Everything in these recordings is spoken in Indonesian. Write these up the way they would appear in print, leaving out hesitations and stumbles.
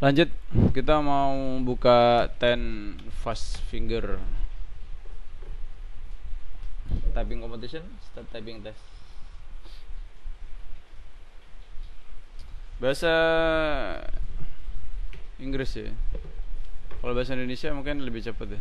Lanjut, kita mau buka 10 fast finger typing competition. Start typing test. Bahasa Inggris ya. Kalau bahasa Indonesia mungkin lebih cepat ya.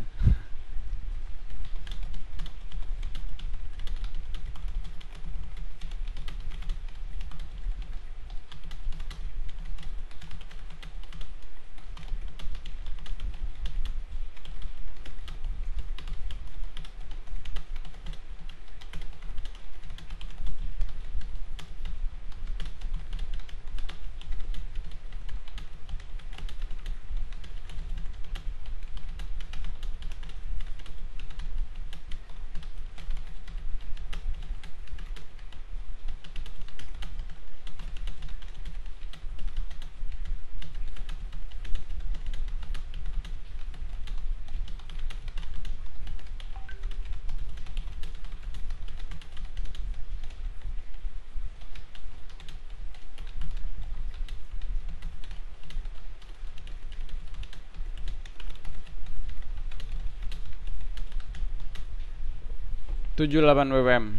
Tujuh 8 WPM.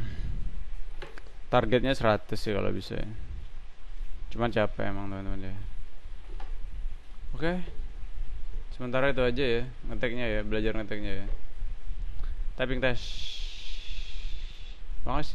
Targetnya 100 sih kalau bisa ya. Cuman capek emang teman-teman ya. Oke. Sementara itu aja ya, ngeteknya ya, belajar ngeteknya ya. Typing test. Makasih.